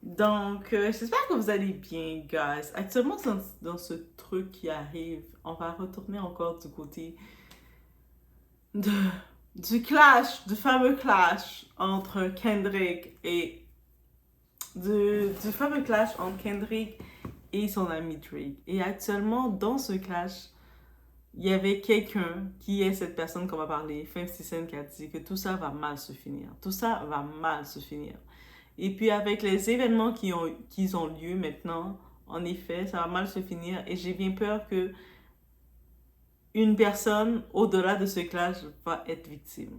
Donc, j'espère que vous allez bien, guys. Actuellement, dans ce truc qui arrive, on va retourner encore du côté de, du fameux clash entre Kendrick et du fameux clash entre Kendrick et son ami Drake. Et actuellement, dans ce clash, il y avait quelqu'un qui est cette personne qu'on va parler, 50 Cent, qui a dit que tout ça va mal se finir. Tout ça va mal se finir. Et puis avec les événements qui ont lieu maintenant, en effet, ça va mal se finir. Et j'ai bien peur que une personne au-delà de ce clash va être victime.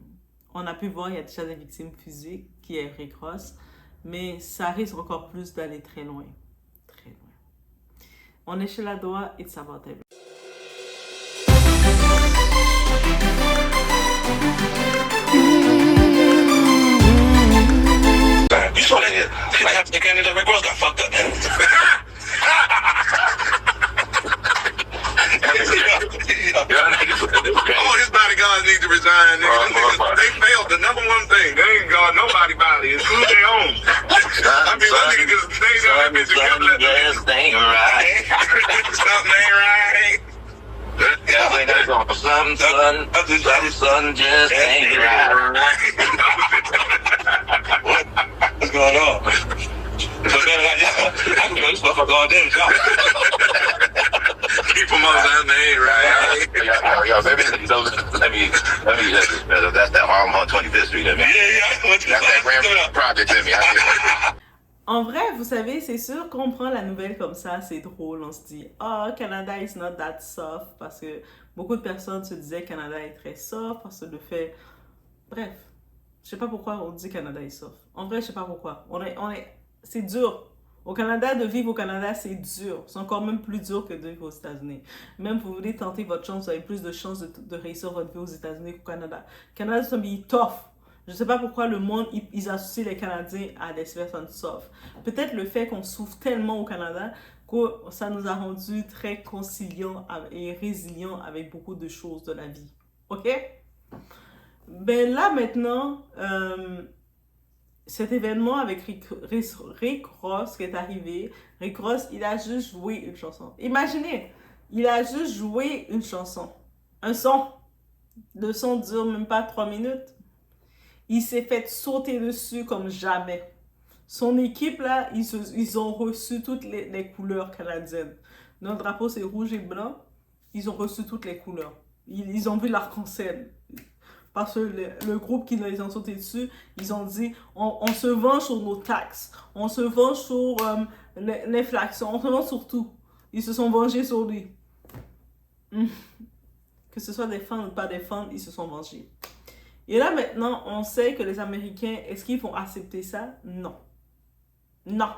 On a pu voir, il y a déjà des victimes physiques qui est Rick Ross, mais ça risque encore plus d'aller très loin. Très loin. On est chez la Doa, it's about everything. You saw that nigga Rick Ross got fucked up, man. All his bodyguards need to resign. They failed the number one thing. They ain't got nobody body. It's who they own. I mean, that nigga just stayed there that bitch and kept letting Just ain't right. something ain't right. Something just ain't right. What's going on? So then I can go this motherfucker all day. Keep them on something ain't right. Yo, maybe let me get this better. That's that Harlem on 25th Street, man. Yeah. That's that Grand Project in me. En vrai, vous savez, c'est sûr qu'on prend la nouvelle comme ça, c'est drôle, on se dit « Oh, Canada is not that soft » parce que beaucoup de personnes se disaient que Canada est très soft parce que le fait... Bref, je sais pas pourquoi on dit Canada est soft. En vrai, je sais pas pourquoi. C'est dur. Au Canada, de vivre au Canada, c'est dur. C'est encore même plus dur que de vivre aux États-Unis. Même si vous voulez tenter votre chance, vous avez plus de chances de réussir votre vie aux États-Unis qu'au Canada. Canada, c'est un pays tough. Je ne sais pas pourquoi le monde, ils associent les Canadiens à des personnes soft. Peut-être le fait qu'on souffre tellement au Canada que ça nous a rendus très conciliants et résilients avec beaucoup de choses de la vie. OK? Ben là, maintenant, cet événement avec Rick Ross qui est arrivé, Rick Ross, il a juste joué une chanson. Imaginez, il a juste joué une chanson. Un son. Le son dure même pas 3 minutes. Il s'est fait sauter dessus comme jamais. Son équipe, là, ils ont reçu toutes les couleurs canadiennes. Notre drapeau, c'est rouge et blanc. Ils ont reçu toutes les couleurs. Ils ont vu l'arc-en-ciel. Parce que le groupe qui les ont sauté dessus, ils ont dit on se venge sur nos taxes. On se venge sur l'inflation. On se venge sur tout. Ils se sont vengés sur lui. Que ce soit des fans ou pas des fans, ils se sont vengés. Et là, maintenant, on sait que les Américains, est-ce qu'ils vont accepter ça? Non. Non.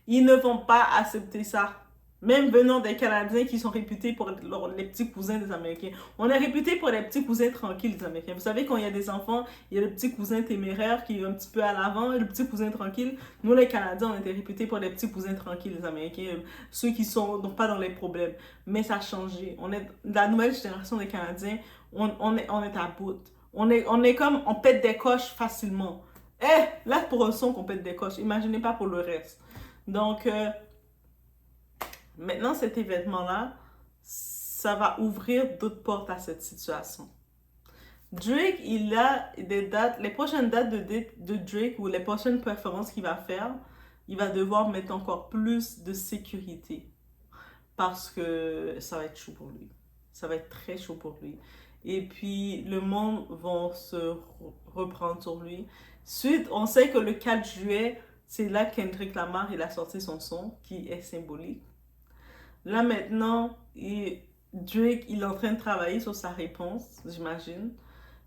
Ils ne vont pas accepter ça. Même venant des Canadiens qui sont réputés pour les petits cousins des Américains. On est réputés pour les petits cousins tranquilles des Américains. Vous savez, quand il y a des enfants, il y a le petit cousin téméraire qui est un petit peu à l'avant et le petit cousin tranquille. Nous, les Canadiens, on était réputés pour les petits cousins tranquilles des Américains. Ceux qui sont pas dans les problèmes. Mais ça a changé. On est la nouvelle génération des Canadiens. On est à bout. On est comme, on pète des coches facilement. Là, pour un son qu'on pète des coches. Imaginez pas pour le reste. Donc, maintenant, cet événement-là, ça va ouvrir d'autres portes à cette situation. Drake, il a des dates, les prochaines dates de Drake ou les prochaines performances qu'il va faire, il va devoir mettre encore plus de sécurité. Parce que ça va être chaud pour lui. Ça va être très chaud pour lui. Et puis, le monde va se reprendre sur lui. Suite, on sait que le 4 juillet, c'est là que Kendrick Lamar, il a sorti son son, qui est symbolique. Là, maintenant, Drake, il est en train de travailler sur sa réponse, j'imagine.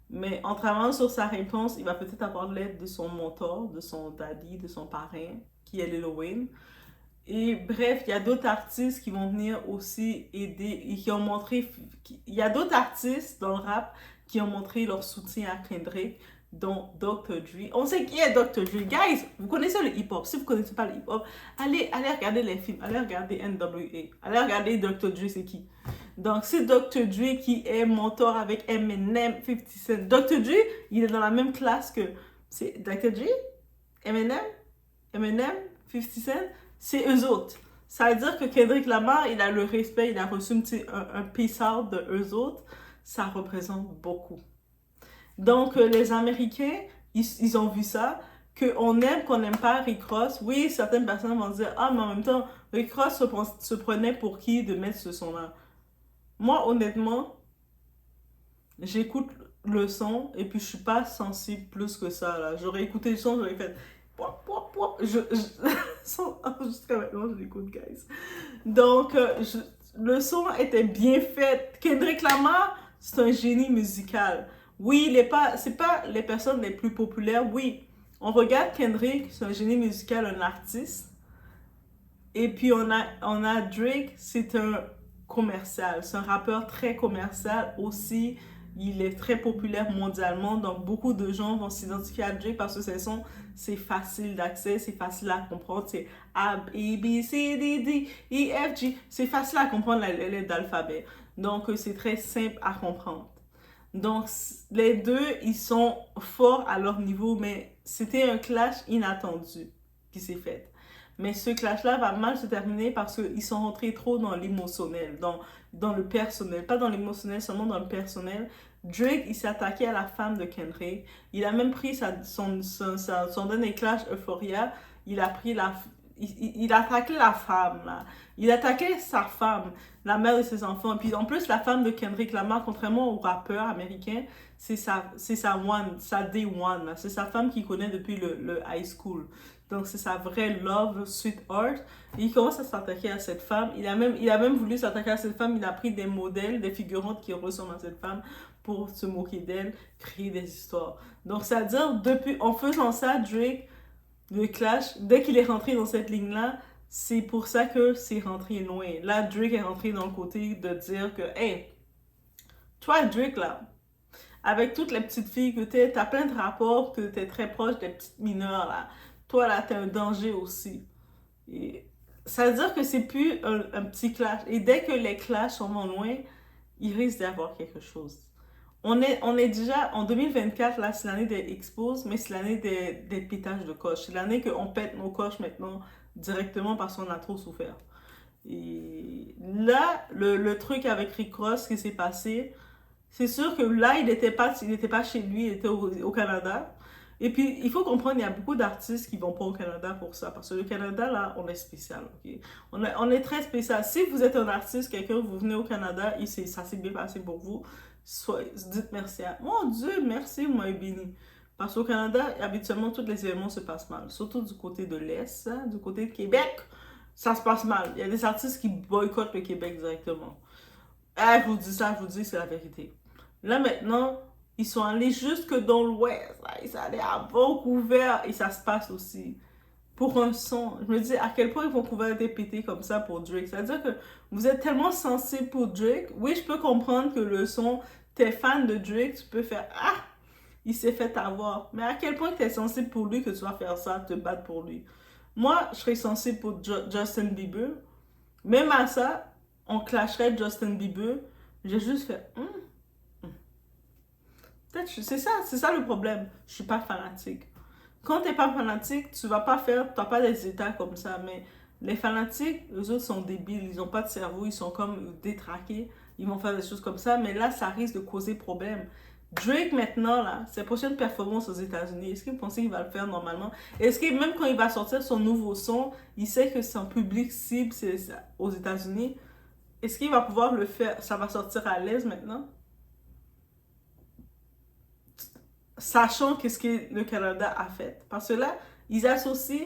Mais en travaillant sur sa réponse, il va peut-être avoir l'aide de son mentor, de son daddy, de son parrain, qui est Lil Wayne. Et bref, il y a d'autres artistes qui vont venir aussi aider et qui ont montré... Il y a d'autres artistes dans le rap qui ont montré leur soutien à Kendrick, dont Dr. Dre. On sait qui est Dr. Dre. Guys, vous connaissez le hip-hop. Si vous ne connaissez pas le hip-hop, allez regarder les films. Allez regarder NWA. Allez regarder Dr. Dre, c'est qui. Donc, c'est Dr. Dre qui est mentor avec Eminem, 50 Cent. Dr. Dre, il est dans la même classe que... C'est Dr. Dre, Eminem Eminem, 50 Cent, c'est eux autres. Ça veut dire que Kendrick Lamar, il a le respect, il a reçu un peace out de eux autres. Ça représente beaucoup. Donc, les Américains, ils ont vu ça, qu'on aime, qu'on n'aime pas Rick Ross. Oui, certaines personnes vont dire, ah, mais en même temps, Rick Ross se prenait pour qui de mettre ce son-là? Moi, honnêtement, j'écoute le son et puis je suis pas sensible plus que ça, là. J'aurais écouté le son, j'aurais fait... Pop, pop, pop. Jusqu'à maintenant, je l'écoute, guys. Donc, le son était bien fait. Kendrick Lamar, c'est un génie musical. Oui, c'est pas les personnes les plus populaires. Oui, on regarde Kendrick, c'est un génie musical, un artiste. Et puis, on a Drake, c'est un commercial. C'est un rappeur très commercial aussi. Il est très populaire mondialement, donc beaucoup de gens vont s'identifier à Drake parce que ses sons, c'est facile d'accès, c'est facile à comprendre, c'est A, B, C, D, D, E, F, G, c'est facile à comprendre les lettres d'alphabet. Donc, c'est très simple à comprendre. Donc, les deux, ils sont forts à leur niveau, mais c'était un clash inattendu qui s'est fait. Mais ce clash-là va mal se terminer parce qu'ils sont rentrés trop dans l'émotionnel, dans le personnel. Pas dans l'émotionnel, seulement dans le personnel. Drake, il s'est attaqué à la femme de Kendrick. Il a même pris son dernier clash Euphoria. Il a attaqué la femme, là. Il attaquait sa femme, la mère de ses enfants. Puis en plus, la femme de Kendrick Lamar, contrairement au rappeur américain, c'est sa day one, là. C'est sa femme qu'il connaît depuis le high school. Donc, c'est sa vraie love, sweetheart. Et il commence à s'attaquer à cette femme. Il a même voulu s'attaquer à cette femme. Il a pris des modèles, des figurantes qui ressemblent à cette femme pour se moquer d'elle, créer des histoires. Donc, c'est-à-dire, en faisant ça, Drake, le clash, dès qu'il est rentré dans cette ligne-là, c'est pour ça que c'est rentré loin. Là, Drake est rentré dans le côté de dire que, hey, toi, Drake, là, avec toutes les petites filles que t'as plein de rapports, que t'es très proche des petites mineures, là. Toi, là, t'es un danger aussi. Et ça veut dire que c'est plus un petit clash. Et dès que les clashs sont loin, il risque d'y avoir quelque chose. On est déjà en 2024, là, c'est l'année des expos, mais c'est l'année des pétages de coche. C'est l'année qu'on pète nos coches maintenant directement parce qu'on a trop souffert. Et là, le truc avec Rick Ross qui s'est passé, c'est sûr que là, il n'était pas chez lui, il était au Canada. Et puis, il faut comprendre, il y a beaucoup d'artistes qui ne vont pas au Canada pour ça. Parce que le Canada, là, on est spécial. Okay? On est très spécial. Si vous êtes un artiste, quelqu'un, vous venez au Canada, et ça s'est bien passé pour vous, dites merci à... Mon Dieu, merci, vous m'avez béni. Parce qu'au Canada, habituellement, tous les événements se passent mal. Surtout du côté de l'Est, hein, du côté de Québec, ça se passe mal. Il y a des artistes qui boycottent le Québec directement. Je vous dis ça, je vous dis, c'est la vérité. Là, maintenant... Ils sont allés jusque dans l'ouest. Ils sont allés à Vancouver. Et ça se passe aussi. Pour un son. Je me dis à quel point Vancouver était pété comme ça pour Drake. C'est-à-dire que vous êtes tellement sensible pour Drake. Oui, je peux comprendre que le son, t'es fan de Drake, tu peux faire ah, il s'est fait avoir. Mais à quel point t'es sensible pour lui que tu vas faire ça, te battre pour lui. Moi, je serais sensible pour Justin Bieber. Même à ça, on clasherait Justin Bieber. J'ai juste fait peut-être, c'est ça le problème. Je suis pas fanatique. Quand t'es pas fanatique, tu vas pas des états comme ça. Mais les fanatiques, eux autres sont débiles. Ils ont pas de cerveau. Ils sont comme détraqués. Ils vont faire des choses comme ça. Mais là, ça risque de causer problème. Drake, maintenant, là, ses prochaines performances aux États-Unis, est-ce que vous pensez qu'il va le faire normalement? Est-ce que même quand il va sortir son nouveau son, il sait que son public cible, c'est aux États-Unis? Est-ce qu'il va pouvoir le faire? Ça va sortir à l'aise maintenant? Sachant qu'est-ce que le Canada a fait. Parce que là, ils associent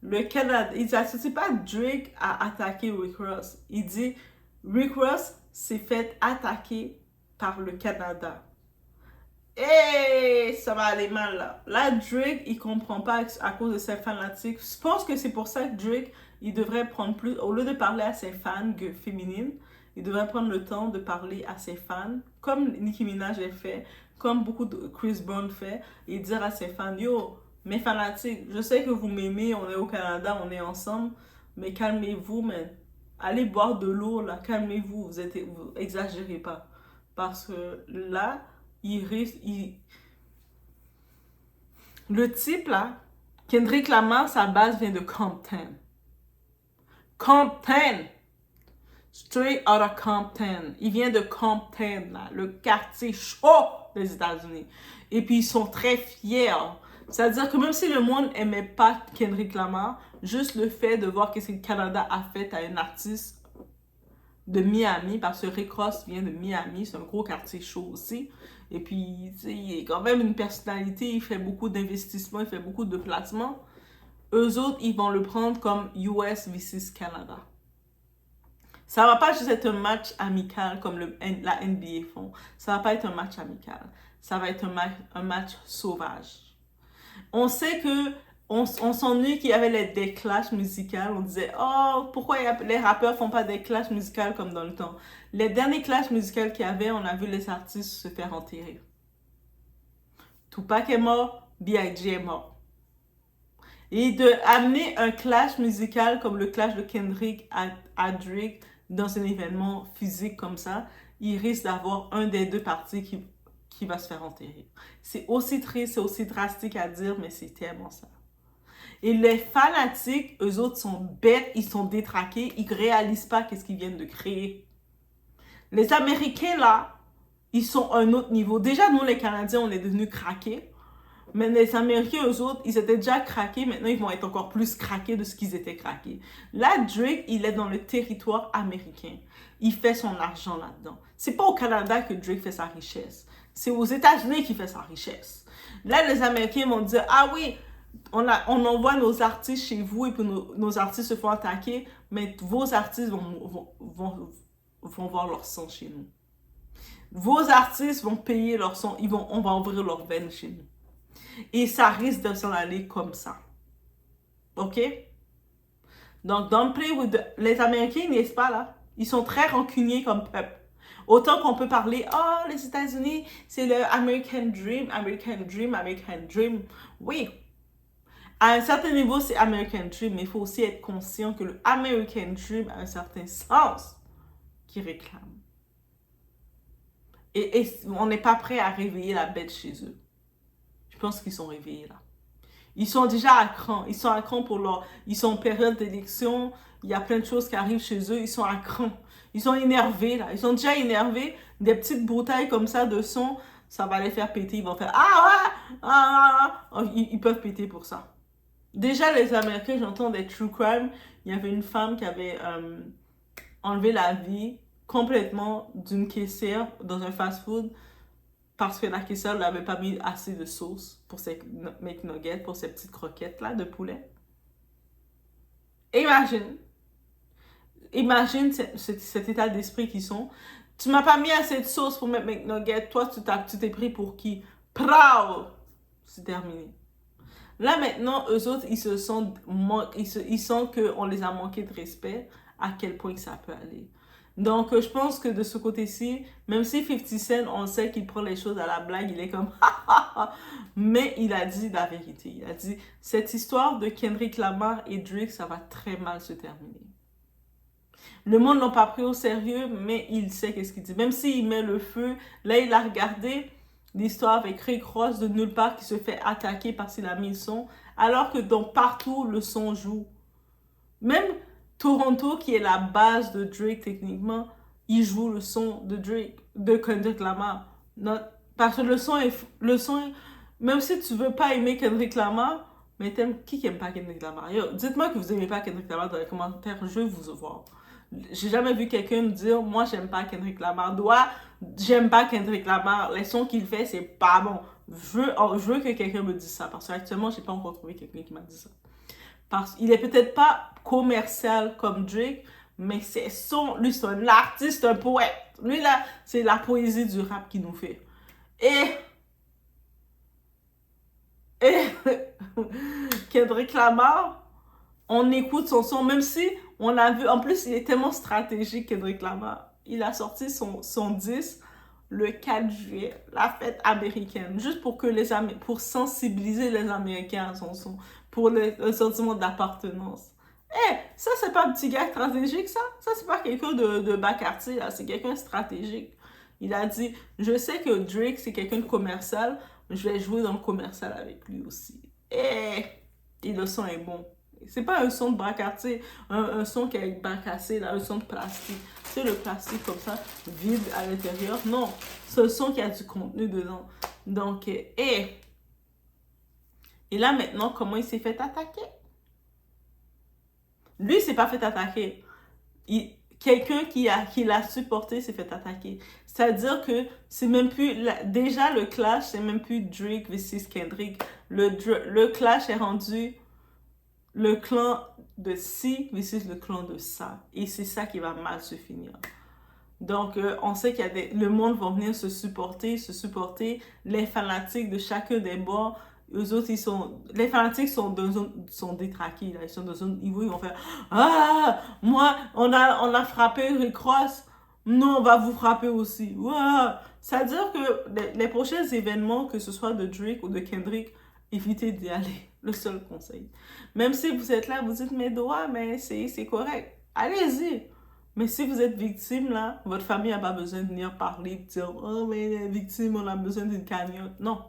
le Canada, ils associent pas Drake à attaquer Rick Ross. Il dit, Rick Ross s'est fait attaquer par le Canada. Et ça va aller mal là. Là, Drake, il comprend pas à cause de ses fanatiques. Je pense que c'est pour ça que Drake, il devrait prendre plus, au lieu de parler à ses fans féminines, il devrait prendre le temps de parler à ses fans, comme Nicki Minaj a fait, comme beaucoup de Chris Brown fait, et dire à ses fans, yo, mes fanatiques, je sais que vous m'aimez, on est au Canada, on est ensemble, mais calmez-vous, man. Allez boire de l'eau, là, calmez-vous, vous exagérez pas. Parce que là, le type, là, Kendrick Lamar, sa base vient de Compton. Compton! Straight out of Compton. Il vient de Compton, là, le quartier chaud des États-Unis. Et puis, ils sont très fiers. C'est-à-dire que même si le monde n'aimait pas Kendrick Lamar, juste le fait de voir ce que le Canada a fait à un artiste de Miami, parce que Rick Ross vient de Miami, c'est un gros quartier chaud aussi. Et puis, il est quand même une personnalité, il fait beaucoup d'investissements, il fait beaucoup de placements. Eux autres, ils vont le prendre comme US vs Canada. Ça va pas juste être un match amical comme la NBA font. Ça va pas être un match amical. Ça va être un match sauvage. On sait que on s'ennuie qu'il y avait des clashs musicaux. On disait, oh, pourquoi les rappeurs font pas des clashs musicaux comme dans le temps? Les derniers clashs musicaux qu'il y avait, on a vu les artistes se faire enterrer. Tupac est mort, B.I.G. est mort. Et d'amener un clash musical comme le clash de Kendrick à Drake dans un événement physique comme ça, il risque d'avoir un des deux parties qui va se faire enterrer. C'est aussi triste, c'est aussi drastique à dire, mais c'est tellement ça. Et les fanatiques, eux autres sont bêtes, ils sont détraqués, ils ne réalisent pas qu'est-ce qu'ils viennent de créer. Les Américains, là, ils sont à un autre niveau. Déjà, nous, les Canadiens, on est devenus craqués. Mais les Américains, eux autres, ils étaient déjà craqués. Maintenant, ils vont être encore plus craqués de ce qu'ils étaient craqués. Là, Drake, il est dans le territoire américain. Il fait son argent là-dedans. C'est pas au Canada que Drake fait sa richesse. C'est aux États-Unis qu'il fait sa richesse. Là, les Américains vont dire, ah oui, on envoie nos artistes chez vous et puis nos artistes se font attaquer, mais vos artistes vont voir leur son chez nous. Vos artistes vont payer leur son, on va ouvrir leur veine chez nous. Et ça risque de s'en aller comme ça. OK? Donc, don't play with les Américains, n'est-ce pas là? Ils sont très rancuniers comme peuple. Autant qu'on peut parler, oh, les États-Unis, c'est le American Dream, American Dream, American Dream. Oui. À un certain niveau, c'est American Dream, mais il faut aussi être conscient que le American Dream a un certain sens qui réclame. Et on n'est pas prêt à réveiller la bête chez eux. Je pense qu'ils sont réveillés là. Ils sont déjà à cran. Ils sont à cran ils sont en période d'élection. Il y a plein de choses qui arrivent chez eux. Ils sont à cran. Ils sont énervés là. Ils sont déjà énervés. Des petites bouteilles comme ça de son, ça va les faire péter. Ils vont faire Ils peuvent péter pour ça. Déjà, les Américains, j'entends des true crime. Il y avait une femme qui avait enlevé la vie complètement d'une caissière dans un fast-food parce que la caissière n'avait pas mis assez de sauce pour ses McNuggets, pour ses petites croquettes là de poulet. Imagine cet état d'esprit qu'ils sont. Tu m'as pas mis assez de sauce pour mes McNuggets. Toi, tu t'es pris pour qui? Proud! C'est terminé. Là, maintenant, eux autres, ils sentent qu'on les a manqué de respect, à quel point ça peut aller. Donc, je pense que de ce côté-ci, même si 50 Cent, on sait qu'il prend les choses à la blague, il est comme mais il a dit la vérité. Il a dit, cette histoire de Kendrick Lamar et Drake, ça va très mal se terminer. Le monde ne l'a pas pris au sérieux, mais il sait qu'est-ce qu'il dit. Même s'il met le feu, là, il a regardé l'histoire avec Rick Ross de nulle part qui se fait attaquer parce qu'il a mis le son, alors que partout, le son joue. Même Toronto, qui est la base de Drake techniquement, il joue le son de Drake, de Kendrick Lamar. Parce que le son est... Même si tu veux pas aimer Kendrick Lamar, mais qui aime pas Kendrick Lamar? Dites-moi que vous aimez pas Kendrick Lamar dans les commentaires, je veux vous voir. J'ai jamais vu quelqu'un me dire, moi j'aime pas Kendrick Lamar. J'aime pas Kendrick Lamar. Les sons qu'il fait, c'est pas bon. Je veux que quelqu'un me dise ça. Parce qu'actuellement, j'ai pas encore trouvé quelqu'un qui m'a dit ça. Parce qu'il est peut-être pas commercial comme Drake, mais c'est lui, c'est un artiste, un poète. Lui, là, c'est la poésie du rap qu'il nous fait. Et Kendrick Lamar, on écoute son son, même si on a vu, en plus, il est tellement stratégique, Kendrick Lamar. Il a sorti son disque le 4 juillet, la fête américaine, juste pour sensibiliser les Américains à son son, pour le sentiment d'appartenance. Ça, c'est pas un petit gars stratégique, ça? Ça, c'est pas quelqu'un de bas quartier, là. C'est quelqu'un de stratégique. Il a dit, je sais que Drake, c'est quelqu'un de commercial, je vais jouer dans le commercial avec lui aussi. et le son est bon. C'est pas un son de bras cassé, un son qui est bras cassé, là, un son de plastique. C'est le plastique comme ça, vide à l'intérieur. Non, c'est un son qui a du contenu dedans. Donc, et là maintenant, comment il s'est fait attaquer? Lui, il s'est pas fait attaquer. Quelqu'un qui l'a supporté s'est fait attaquer. C'est-à-dire que c'est même plus... déjà, le clash, c'est même plus Drake versus Kendrick. Le clash est rendu le clan de ci versus le clan de ça. Et c'est ça qui va mal se finir. Donc, on sait qu'il y a le monde va venir se supporter. Les fanatiques de chacun des bords, eux autres, les fanatiques sont détraqués, là. Ils sont dans un niveau, ils vont faire « Ah, moi, on a frappé Rick Ross. Non, on va vous frapper aussi. Ouais. » C'est-à-dire que les prochains événements, que ce soit de Drake ou de Kendrick, évitez d'y aller. Le seul conseil. Même si vous êtes là, vous dites « Mais doigts, mais c'est correct. » Allez-y. Mais si vous êtes victime, là, votre famille n'a pas besoin de venir parler, de dire « Oh, mais les victimes, on a besoin d'une cagnotte. » Non.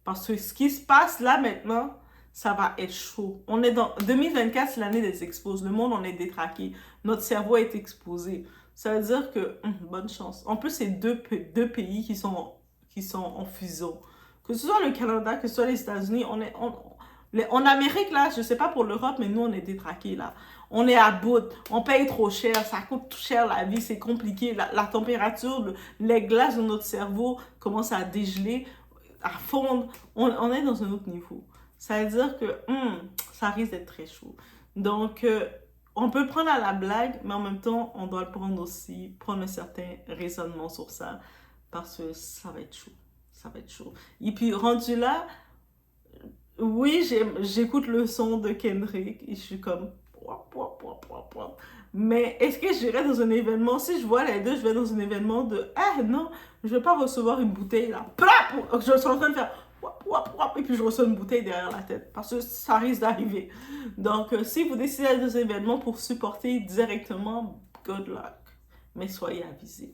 Parce que ce qui se passe là maintenant, ça va être chaud. On est dans 2024, c'est l'année des exposes. Le monde, on est détraqué. Notre cerveau est exposé. Ça veut dire que, bonne chance. En plus, c'est deux pays qui sont en fusion. Que ce soit le Canada, que ce soit les États-Unis, en Amérique, là, je sais pas pour l'Europe, mais nous, on est détraqués, là. On est à bout, on paye trop cher, ça coûte trop cher la vie, c'est compliqué. La température, les glaces de notre cerveau commencent à dégeler, à fondre. On est dans un autre niveau. Ça veut dire que ça risque d'être très chaud. Donc, on peut prendre à la blague, mais en même temps, on doit le prendre aussi, prendre un certain raisonnement sur ça, parce que ça va être chaud. Ça va être chaud. Et puis, rendu là, oui, j'écoute le son de Kendrick et je suis comme... Mais est-ce que j'irai dans un événement? Si je vois les deux, je vais dans un événement de... Ah non, je ne vais pas recevoir une bouteille là. Je suis en train de faire... Et puis je reçois une bouteille derrière la tête. Parce que ça risque d'arriver. Donc, si vous décidez d'aller dans un événement pour supporter directement, good luck. Mais soyez avisés.